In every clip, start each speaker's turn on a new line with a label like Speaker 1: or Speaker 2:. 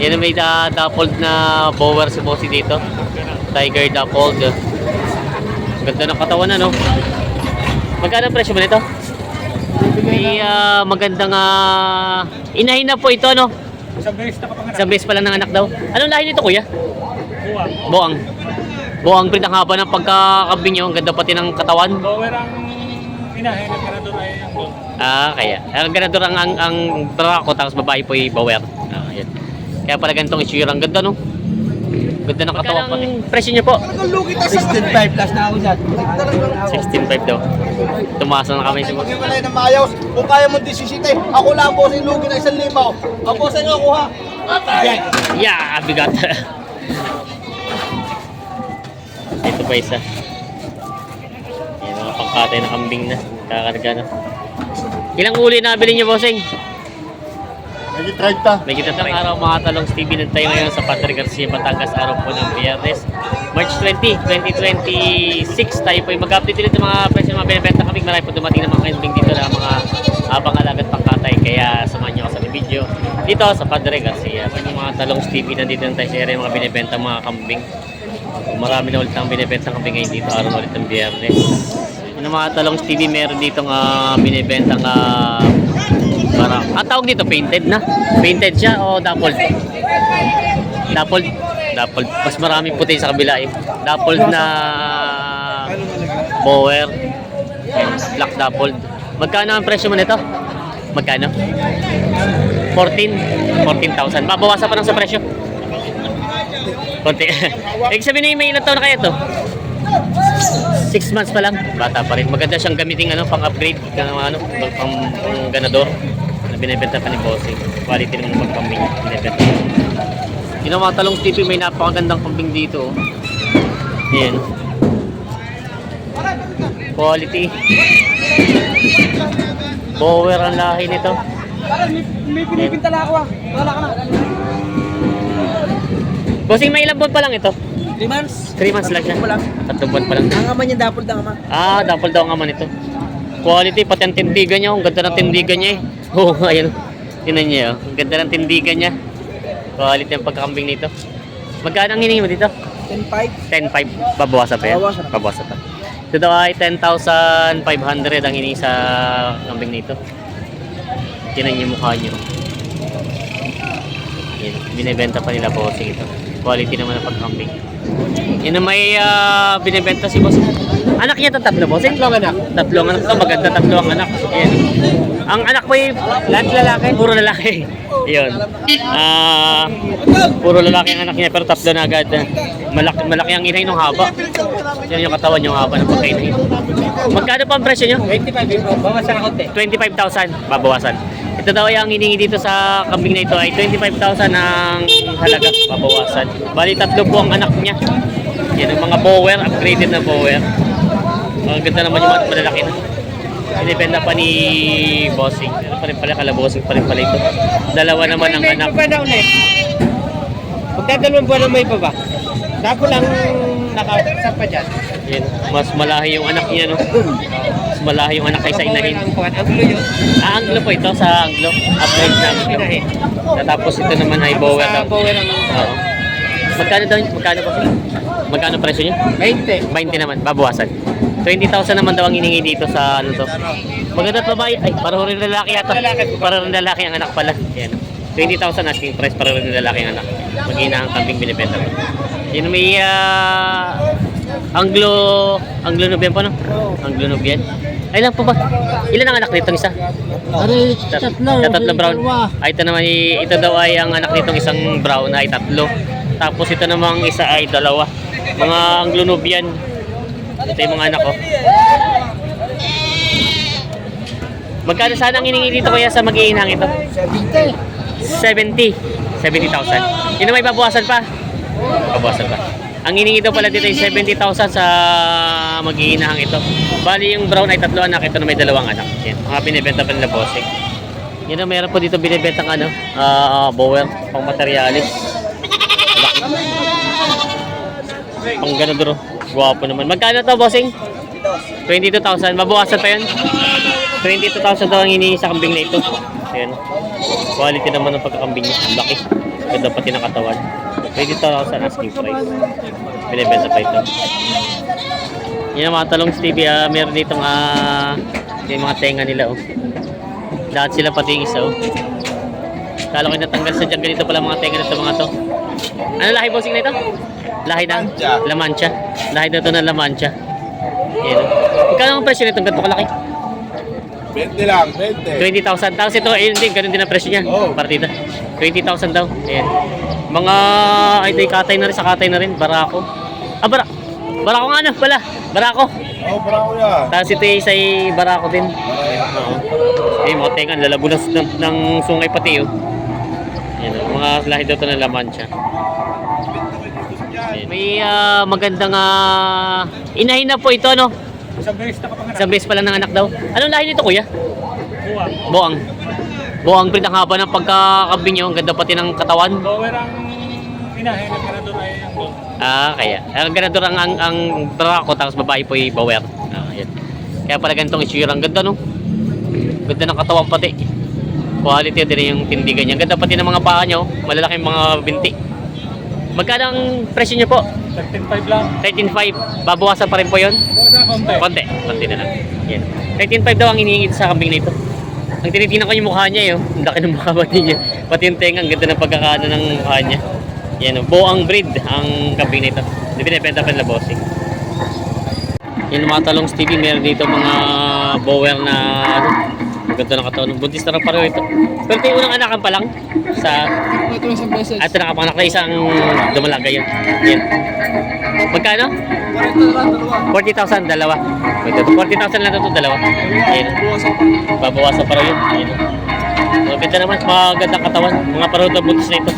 Speaker 1: Yan may dappled na bower si Bossy dito. Tiger dappled. Ganda ng katawan ano. Magkano ang presyo mo nito? May magandang inahin na po ito no. Isang beses pa lang ng anak daw. Anong lahi nito kuya? Boang. Boang print ang haba ng pagkakabing nyo. Ang ganda pati ng katawan.
Speaker 2: Bower ang inahin at ganador ay ang gold.
Speaker 1: Kaya. Ang ganador ang brako tapos babae po yung bower. Yan. Kaya pala ganitong itsura. Ang ganda no. Ganda ng katawan pati. Presyo nyo po?
Speaker 3: 16.5 plus na ako dyan.
Speaker 1: 16.5 daw. Tumaas na kami si Boss.
Speaker 3: Maghiwalay ng maayos. Kung kaya mo 17, ako lang po sa ilugi na 1,000. Ako sa inyo kuha.
Speaker 1: Yeah, bigat. Ito pa isa. Yan mga pangkatay na kambing na. Kakarga na. Ilang uli na bilhin nyo, bossing?
Speaker 3: May 30.
Speaker 1: May kita ng araw mga talong Stevie tayo ngayon sa Padre Garcia, Batangas, araw po ng Biyernes. March 20, 2026 tayo po yung mag-update ulit ng mga presyo ng mga binibenta kami. Marami po dumating ng mga kambing dito na mga pangalagat pangkatay. Kaya samahan nyo ako sa video dito sa Padre Garcia. Yung mga talong Stevie nandito tayo sa area mga binibenta mga kambing. Marami na ulit ang binibenta kambing ngayon dito araw na ulit ng Biyernes. Yung mga talong Stevie meron dito binibenta para ang tawag dito painted na. Painted siya o dappled? Dappled. Dappled. Mas marami puti sa kabila eh. Dappled na bower. Black dappled. Magkano ang presyo mo nito? Magkano? 14,000. Babawasan pa lang sa presyo. Konti. Ibig sabihin may ilang taon na kaya to? 6 months pa lang. Bata pa rin. Maganda siyang gamitin pang-upgrade pang ganador. Binibenta pa ni Bossing. Quality naman ng pagkambing. Binibenta. Yung mga talong Stevie, may napakagandang kambing dito. Ayan. Quality. Bower ang lahi nito.
Speaker 3: May pinipinta lang ako Wala ka na.
Speaker 1: Bossing, may ilang buwan pa lang ito?
Speaker 3: 3 months.
Speaker 1: 3 months lang siya. 3 buwan pa lang.
Speaker 3: Ang ama niya dapol ang ama.
Speaker 1: Dapol daw ang ama nito. Quality, pati ang tindigan niya. Ang ganda ng tindigan niya eh. Oo, ayun. Tinan niya. Ang ganda ng tindigan niya. Quality ang pagkakambing nito. Magkano ang hiningi mo dito?
Speaker 3: 10.5.
Speaker 1: 10,500. Babawasan pa yan?
Speaker 3: Babawasan.
Speaker 1: Babawasan pa. Ito daw ay 10,500 ang hiningi sa kambing nito. Tinan niyo yung mukha niyo. Yan. Binibenta pa nila Bossing ito. Quality naman ang pagkakambing. Yan na may binibenta si Bossing. Anak niya itong tatlo, Bossing? Tatlong anak. Tatlong anak ito. Maganda tatlong anak. Yan. Ang anak ko ay lahat lalaki? Puro lalaki. Yun. Puro lalaki ang anak niya pero tatlo na agad. Malaki ang inahin ng haba. Yan yung katawan yung haba ng pagkainahin. Magkano pa ang presyo nyo?
Speaker 3: 25. Bawasan ako
Speaker 1: 25,000. Babawasan. Ito daw ay ang hiningi dito sa kambing na ito ay 25,000 ang halaga. Babawasan. Bali tatlo po ang anak niya. Yan ang mga bower. Upgraded na bower. Ang ganda naman yung mga malalaki na. Binibenta pa ni Bossing. Ano pa rin pala, kalabosing pa rin pala ito. Dalawa naman ang anak.
Speaker 3: Pagdadalawang buwan na may pa ba? Dapo lang nakasap pa dyan.
Speaker 1: Yan. Mas malahi yung anak niya, no? Mas malahi yung anak kaysa inahin.
Speaker 3: Anglo yun.
Speaker 1: Anglo po ito sa Anglo. Upgrade na Anglo. Tapos ito naman ay bower.
Speaker 3: Bower ang
Speaker 1: Oo. Magkano daw? Magkano po? Magkano presyo niyo?
Speaker 3: 20.
Speaker 1: 20 naman. Babawasan. 20,000 naman daw ang hiningi dito sa ano to. Maganda babae. Ay, pareho rin lalaki yata. Pareho rin lalaki ang anak pala. Yan. 20,000 asking price, pareho rin lalaki ang anak. Mag-ina ang kambing binibenta. Yan may Anglo Nubian pa no? Anglo Nubian. Ay lang po ba? Ilan ang anak nitong isa? Tatlo brown. Ay ito naman ito daw ay ang anak nitong isang brown ay tatlo. Tapos ito namang isa ay dalawa. Mga Anglo Nubian. Ito yung mga anak ko. Magkano sana ang hiningi dito kaya sa mag-iinang ito? 70,000. Yun na may babawasan pa? Babawasan pa. Ang hiningi daw pala dito ay 70,000 sa mag-iinang ito. Bali yung brown ay tatlo anak. Ito na may dalawang anak. Yan. Mga binibenta pa nila Bossing. Yan na meron po dito binibenta ng bower. Pang materialis. Pang ganador. Guwapo naman. Magkano to, Bossing? 22,000. Mabawasan pa yun? 22,000 daw ang hinihingi sa kambing na ito. Ayan. Quality naman ng pagkakambing niya. Ang laki. Ganda pati ng katawan. 20,000 asking price. Binibenta pa ito. Yan ang mga talong Stevie. Meron ditong yung mga tenga nila. Oh. Lahat sila pati yung isa. Oh. Kala ko natanggal sa dyan. Ganito pala mga tenga nito mga to. Ano lahi bossing na ito? Lahi ng La Mancha. Lahi na ito ng La Mancha. Yan. Magkano ang presyo nito? Ganito kalaki?
Speaker 3: 20 lang, 20.
Speaker 1: 20,000. Tapos ito, ayun din, ganun din ang presyo niya.
Speaker 3: Oh.
Speaker 1: Partida. 20,000 daw. Ayan. Mga, ay, di, katay na rin, sa katay na rin. Barako. Barako nga ano pala. Barako.
Speaker 3: Oh, bravo yan.
Speaker 1: Tapos ito isa ay barako din. Oo. Eh, mga tengan, lalago ng sungay pati, oh. Ayan, mga lahi daw ito ng La Mancha. Ayan. May magandang inahin na po ito, no?
Speaker 2: Isang beses nakapanganak.
Speaker 1: Isang beses pa lang ng anak daw. Anong lahi nito, kuya?
Speaker 2: Buwang.
Speaker 1: Boang. Boang breed, ang haba ng pagkakabing nyo. Ang ganda pati ng katawan.
Speaker 2: Bower ang inahin na ganador ay ang gold.
Speaker 1: Kaya. Ang ganador ang barako, tapos babae po yung bower. Yan. Kaya pala ganitong itsura. Ang ganda, no? Ganda ng katawan pati. Quality din yung tindigan niya. Ang ganda pati ng mga paa nyo. Malalaking mga binti. Magkano ang presyo nyo po?
Speaker 2: 13.5 lang.
Speaker 1: 13.5. Babawasan pa rin po yun?
Speaker 2: Buwan na konti.
Speaker 1: Konti. Konti na lang. Yan. 13.5 daw ang hinihingi sa kambing na ito. Ang tinitingnan ko yung mukha niya, yun. Ang laki ng mukha pati niya. Pati yung tenga, ang ganda ng pagkakaano ng mukha niya. Yan, Boang breed ang kambing na ito. Hindi binibenta pa nila bossing. Yan mga talong Stevie, meron dito mga bower na ano, maganda ng katawan. Buntis na rin pareho ito. Pero ito yung unang anakan pa lang sa...
Speaker 3: Ito yung isang beses.
Speaker 1: At ito nakapanganak na isang dumalaga yun. Yan. Magkano? 40,000, dalawa. Ito, 40,000 lang ito, dalawa. Yan. Babawasan pa rin yun. Yan. Maganda naman, magandang katawan. Mga pareho na buntis na ito.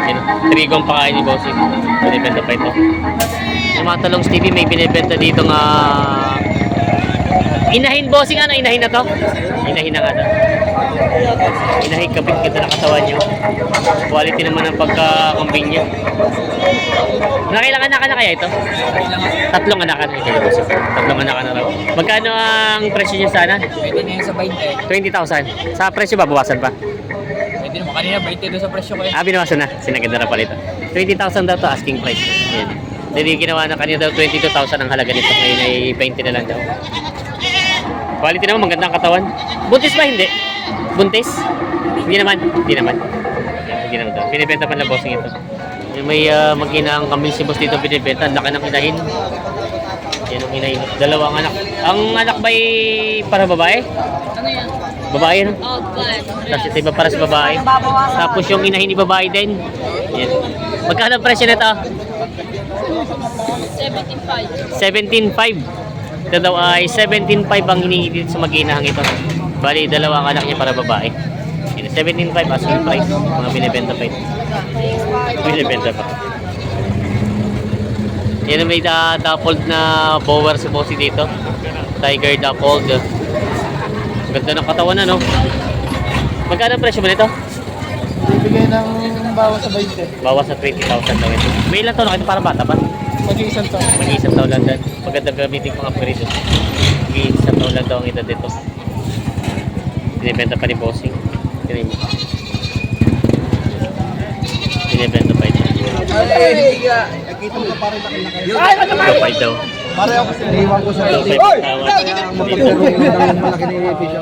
Speaker 1: Yan. Trigo ang pakain ni Bossing. Binibenta pa ito. Yung mga talong Stevie, may binibenta dito nga inahin bossing, ano? Inahin na to? Inahin na nga na. Inahin kabit, ganda na katawan nyo. Quality naman ang pagkakambing niya. Nakailang anak na kaya ito? Tatlong anak na ito. Tatlong anak na raw. Magkano ang presyo niya sana?
Speaker 4: Pwede na yun sa 20.
Speaker 1: 20,000. Sa presyo ba, bawasan pa?
Speaker 4: Pwede naman. Kanina 20 doon sa presyo ko yun.
Speaker 1: Binawasan na. Sinaganda na pala ito. 20,000 daw to asking price. Yan. Hindi ginawa na kanina daw 22,000 ang halaga nito. Ngayon ay 20 na lang daw. Quality naman, magandang katawan. Buntis ba? Hindi. Buntis? Hindi naman. Hindi naman. Yan, hindi naman daw. Binibenta pa na bossing ito. Yung may mag-ina ang kambing si boss dito binibenta. Ang laki ng inahin. Yan ang inahin. Dalawang anak. Ang anak ba'y para babae?
Speaker 4: Ano yan?
Speaker 1: Babae, no?
Speaker 4: Oh, God.
Speaker 1: Tapos ito iba para sa babae. Tapos yung inahin ni babae din. Yan. Magkano ang presyo nito?
Speaker 4: 17.5.
Speaker 1: 17.5. Ito daw ay 17.5 ang hinihingi dito sa mag-inahang ito. Bali, dalawang anak niya para babae. Yan, 17.5 asking price. Mga binibenta pa ito. Binibenta pa. Yan, may dappled na bower si Bossy dito. Tiger dappled. Ganda ng katawan na, no? Magkano ang presyo mo nito?
Speaker 3: Bibigay ng bawas sa 20.
Speaker 1: Bawas sa 20,000 daw ito. May ilan taon na ito para bata ba?
Speaker 3: Mag-iisang taon.
Speaker 1: Mag-iisang taon lang dyan. Maganda gamitin ko mga upgrade. Mag-iisang taon lang daw ang edad dito. Binibenta pa ni Bossing. Tignan mo. Binibenta pa ito.
Speaker 3: Nakita mo ka parang nakilaki.
Speaker 1: Kapay daw.
Speaker 3: Pareho kasi naiwan ko sa
Speaker 1: Kapay patawad. Dito.
Speaker 3: ng malaki na i-efficient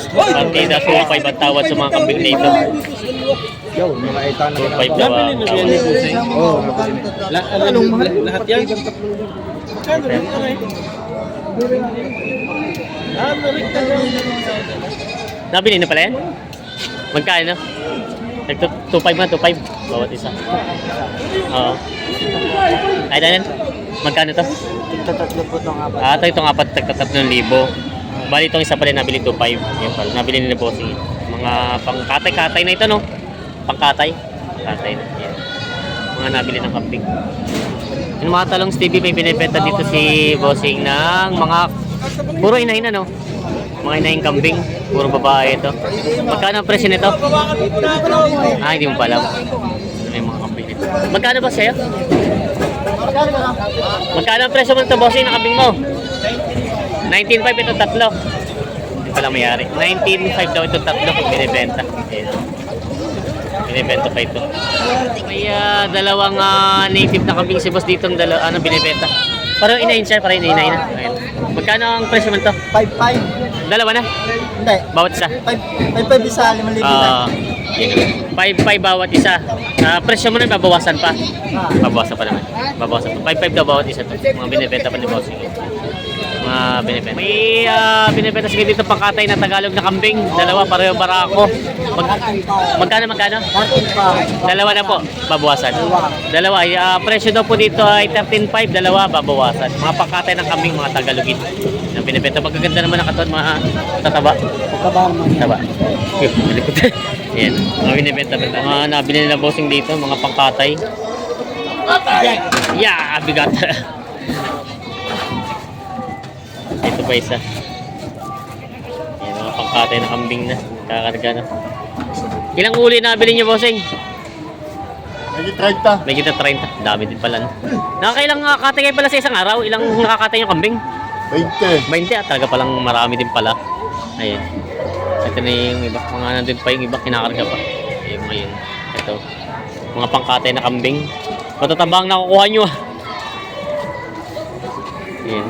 Speaker 3: ko.
Speaker 1: Partida. Supay patawad sa mga kambing na ito.
Speaker 3: Yo, mga itan na
Speaker 1: Supay daw.
Speaker 3: Oo. Anong mahal? Lahat yan?
Speaker 1: Nabili na pala yan? Magkano? 2.5 na, 2.5. Bawat isa. Oo. Ay, dalan. Magkano to?
Speaker 3: Tatlo po itong apat.
Speaker 1: Itong apat, tagka-3,000. Bali itong isa pala nabili 2.5. Yan pala, nabili nila Bossing. Mga pangkatay-katay na ito, no? Pangkatay. Katay na. Yan. Mga nabili ng kambing. Yung mga talong Stevie, may binibenta dito si Bossing ng mga puro inahin na, no? Mga inahing kambing. Puro babae ito. Magkano ang presyo nito? Hindi mo pa alam. May mga kambing dito. Magkano ba sa'yo? Magkano ang presyo mo nito, Bossing, ng kambing mo? 19.5 ito, tatlo. pala may-ari. 19.5 daw itong tatlo. Binibenta. Ayan. Binibenta pa ito. May dalawang native na kambing si boss dito ang binibenta. Parang inahin siya, parang inahin na. Ayan. Magkano ang presyo mo ito?
Speaker 3: 5-5.
Speaker 1: Dalawa na?
Speaker 3: Hindi.
Speaker 1: Bawat isa?
Speaker 3: 5-5 isa, 5,000 na.
Speaker 1: 5-5 bawat isa. Presyo mo na babawasan pa. Babawasan pa naman. Babawasan pa. 5-5 daw bawat isa to. Mga binibenta pa ni boss. Mga binibenta. May binibenta sige dito pangkatay na Tagalog na kambing. Dalawa, pareho barako. Magkano? Dalawa na po, babawasan. Dalawa, presyo daw po dito ay 13.5, dalawa babawasan. Mga pangkatay ng kambing, mga Tagalogin. Ang binibenta, magaganda naman ang katawan, mga tataba. Taba. Ayan, mga binibenta. Mga nabili na bossing dito, mga pangkatay. Yeah, bigat. Ito pa isa. Ayan, mga pangkatay na kambing na. Kakarga na. Ilang uli nabili niyo, bossing?
Speaker 3: May 30.
Speaker 1: May kita 30. Dami din pala. Nakakailang katay kayo pala sa isang araw? Ilang nakakatay yung kambing?
Speaker 3: 20.
Speaker 1: 20 talaga palang marami din pala. Ayan. Ito na yung iba. Mga nandun pa yung iba. Kinakarga pa. Ayan mga yun. Ito. Mga pangkatay na kambing. Matatabang nakukuha nyo ah. Ayan. Ayan.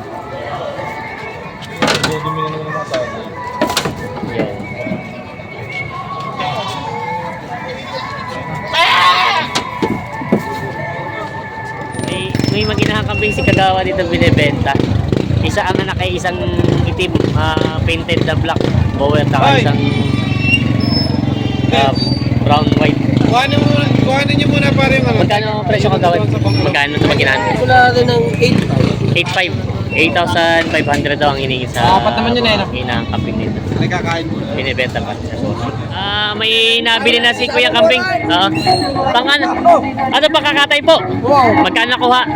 Speaker 1: May maginahang kambing si Kagawa dito binibenta. Isa ang anak ay isang itim, painted na black bower, taka isang brown white.
Speaker 3: Kuhanin niyo muna pare yung
Speaker 1: Magkano ang presyo Kagawa? Magkano ito maginahan?
Speaker 3: Wala rin ng
Speaker 1: 8.5. 8,500 daw ang hiningi sa
Speaker 4: Apat naman yun eh, no?
Speaker 1: maginahang kambing dito.
Speaker 3: Nagkakain mo.
Speaker 1: Binibenta pa. May nabili na si Kuya Kambing. Pangan. Ano pa kakatay po? Magkano nakuha?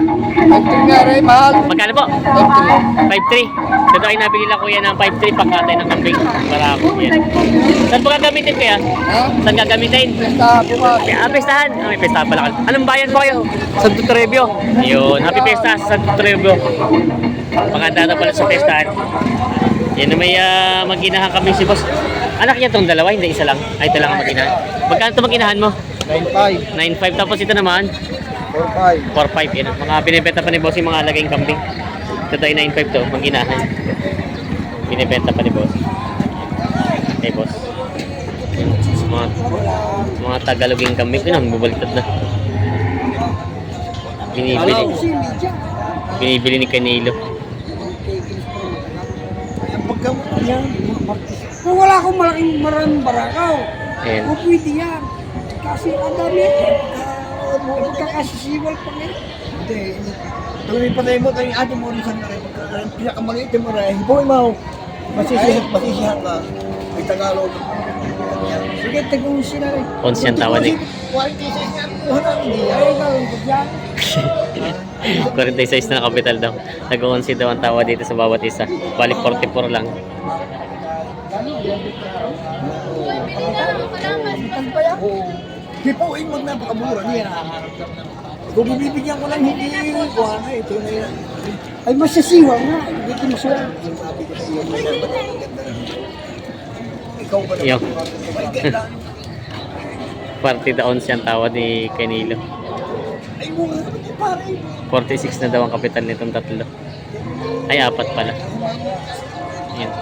Speaker 1: Magkano po? 5.3. Ito ay nabili lang kuya ng 5.3 pangkatay ng kambing. Para ako. Yan. Saan po gagamitin kuya? Saan gagamitin? Pestahan. May pestahan pala. Anong bayan po kayo? Santo Trebio. Ayun. Happy Pesta sa Santo Trebio. Panganda pala sa pestahan. Yan na may maginahang kambing si boss. Anak niya itong dalawa, hindi isa lang. Ay, ito lang ang maginahan. Magkano ito maginahan mo?
Speaker 3: 9.5.
Speaker 1: 9.5. Tapos ito naman?
Speaker 3: 4.5.
Speaker 1: 4.5. Yan. Mga binibenta pa ni boss yung mga laging kambing. Ito tayo 9.5 to, maginahan. Binibenta pa ni boss. Okay, boss. Mga Tagaloging kambing. Pinang bubaliktad na. Binibili ni Canelo.
Speaker 5: Kung wala akong maraming barakaw,
Speaker 1: Ayan.
Speaker 5: o pwede yan. Kasi ang dami, magkakasisiwal pa ngayon.
Speaker 3: Hindi. Tuloy pa tayo mo, tayo atin mo rin sa pinakamaliit mo rin. Boy mo, masisihan ka. May Tagalog.
Speaker 5: Sige, tagong sila rin.
Speaker 1: 11 ang tawad eh.
Speaker 3: Quality size nga, kuha na hindi.
Speaker 5: Ay, ikaw, yan.
Speaker 1: 46 na kapital daw. Nag-11 daw ang tawa dito sa bawat isa. Bali 44 lang.
Speaker 3: Di po, wag napakamura niya. Kung bibigyan ko lang, hindi kuha na. Ito na yan.
Speaker 5: Ay, masasiwa nga. Hindi ko masuwa.
Speaker 3: Ikaw ba
Speaker 1: Yo. Party the 11 ang tawad ni Canelo.
Speaker 3: Ay, mura naman yung pare.
Speaker 1: 46 na daw ang kapital nitong tatlo. Ay, 4 pala. Ayan.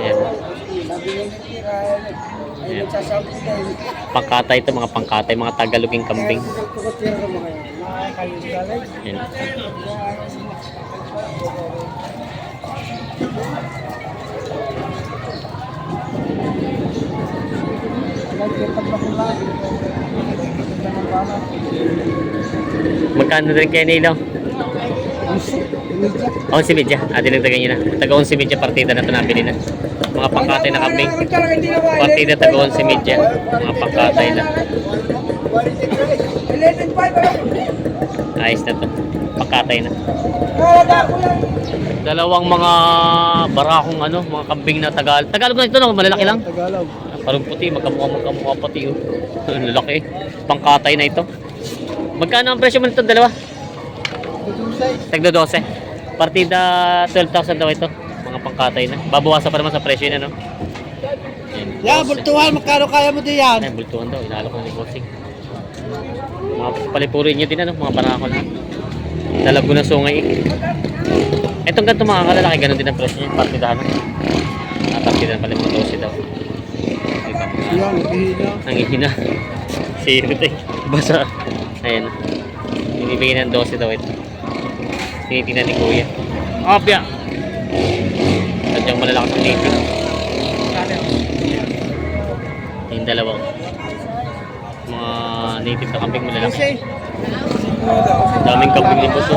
Speaker 1: Ayan. Ayan. Pangkatay ito, mga pangkatay, mga Tagaloging kambing. Ayan. Magkano rin kaya Nilo? 11 medya. Dinagdagan nyo na. Taga 11 medya partida na ito nabili na. Mga pangkatay na kambing. Partida taga 11 medya. Mga pangkatay na. Ayos na to. Pangkatay na. Dalawang mga barakong ano, mga kambing na Tagalog na ito, no? Malalaki lang.
Speaker 3: Tagalog.
Speaker 1: Parang puti, magkamukha pati oh. Lalaki. Pangkatay na ito. Magkano ang presyo mo nito dalawa? Tagdo 12. Partida 12,000 daw ito. Mga pangkatay na. Babawasan pa naman sa presyo na, no?
Speaker 5: Yan, bultuhan, magkano kaya mo din yan?
Speaker 1: Ay, bultuhan daw. Inaalok na ni Bossing. Mga palipurin niya din, ano? Mga barako na. Dalago na sungay. Itong ganito mga kalalaki, ganun din ang presyo niya. Partidahan na. Partidahan pala yung 12 daw. Diba?
Speaker 5: Yan, hihina.
Speaker 1: Nangihina. Sino tayo? Basa. Ayan. Binibigyan ng 12 daw ito. Tinitingnan ni Kuya. Opya! Sadyang malalakas ang native. Yung dalawa. Mga native na kambing malalaki. Daming kambing ni Puso.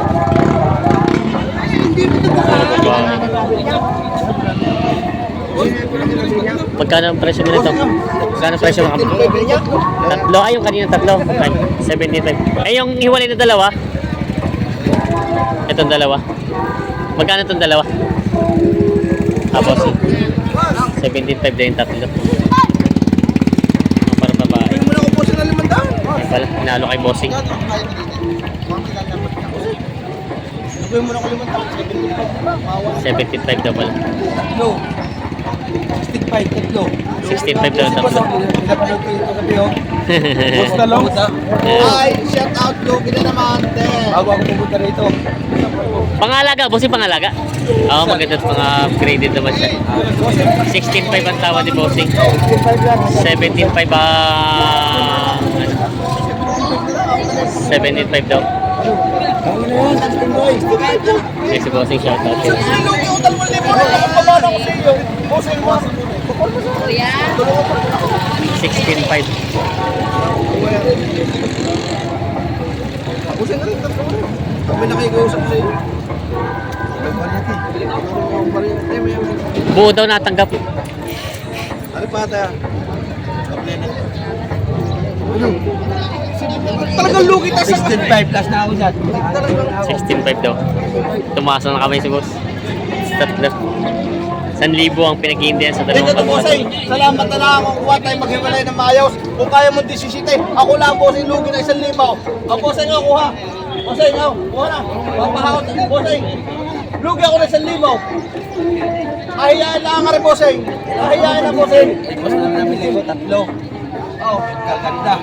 Speaker 1: Pagkano ang presyo mo nito? Pagkano ang presyo mo kambing? Tatlo? Ay, yung kanina tatlo. 75. Ay, yung hiwalay na dalawa? Itong dalawa. Magkano itong dalawa? Tapos 17.5 din yung tatlo. Para babae.
Speaker 3: Hindi mo na upo sa 500.
Speaker 1: Yan pala, hinalo kay Bossing.
Speaker 3: Sabi mo na ko 500.
Speaker 1: 75 daw pala.
Speaker 3: No. 65, tatlo.
Speaker 1: 16.5 daw ang tatlo.
Speaker 3: Pinapanood ko yung kagabi, oh. Boss na lang. Ay, shout out Lugi na naman, te. Bago ako pumunta rito.
Speaker 1: Pangalaga, Bossing pangalaga. Oo, maganda mga graded naman siya. 16.5 ang tawa ni Bossing. 17.5 ang... 17.5 daw.
Speaker 3: Ang ina yan, Aston Boy.
Speaker 1: Yes, si Bossing shoutout.
Speaker 3: Lugi, utal mo libo na lang. Pabala ko sa iyo. Bossing mo.
Speaker 4: Kuya.
Speaker 1: 16.5.
Speaker 3: Bossing na rin, tatlo mo rin. Kami nakikiusap sa iyo.
Speaker 1: Buo daw natanggap.
Speaker 3: Ano pa tayo? Talagang lugi tayo sa 16.5 plus na ako dyan.
Speaker 1: 16.5 daw. Tumaas na kami si boss. Tatlo. 1,000 ang pinag-iindihan sa dalawang
Speaker 3: Dito Bossing, salamat na lang ako kuha tayo maghiwalay ng maayos. Kung kaya mo 17, ako lang Bossing lugi na 1,000. Ako Bossing ako kuha. Bossing ako, kuha na. Papahawat Bossing. Lugi ako na 1,000. Ahiyaan lang nga rin Bossing. Ahiyaan na Bossing. Boss na namin libo, tatlo. Oh, gaganda.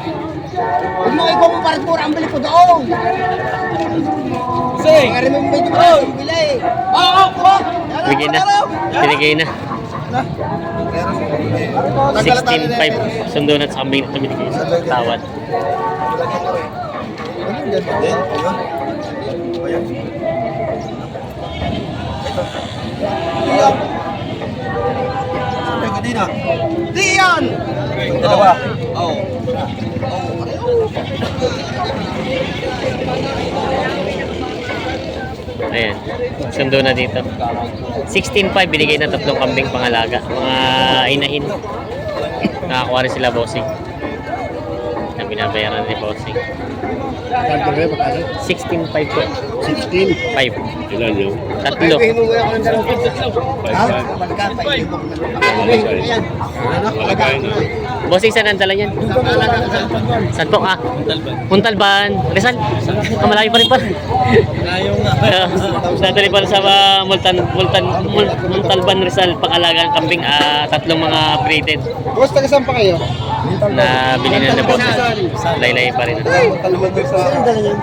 Speaker 3: Huwag mo ikaw kung parang pura ang bili ko doon. Bossing, nga rin mo medyo parang bili. Oo, kuha.
Speaker 1: Bigay na. Pinigay na. 16.5. Sundo na sa kambing na binigay sa tawad.
Speaker 3: Diyan! Dalawa. Oo.
Speaker 1: Ayan. Sundo na dito. 16.5 binigay na tatlong kambing pangalaga. Mga inahin. Nakakuha rin sila Bossing. Na binabayaran ni Bossing. 16.5 po.
Speaker 3: 16.
Speaker 1: 5.
Speaker 6: Ilan yun?
Speaker 1: Tatlo.
Speaker 6: Malagay na.
Speaker 1: Bossing, saan ang dala yan? Saan po? Muntalban. Rizal? Malayo pa rin pa.
Speaker 3: Layo nga.
Speaker 1: Nadali pa rin sa Muntalban Rizal. Pangalaga ng kambing. Tatlong mga braided
Speaker 3: Boss, taga-saan pa kayo?
Speaker 1: na bilhin na Bossing. Laylay pa rin.
Speaker 3: Saan dala niyan?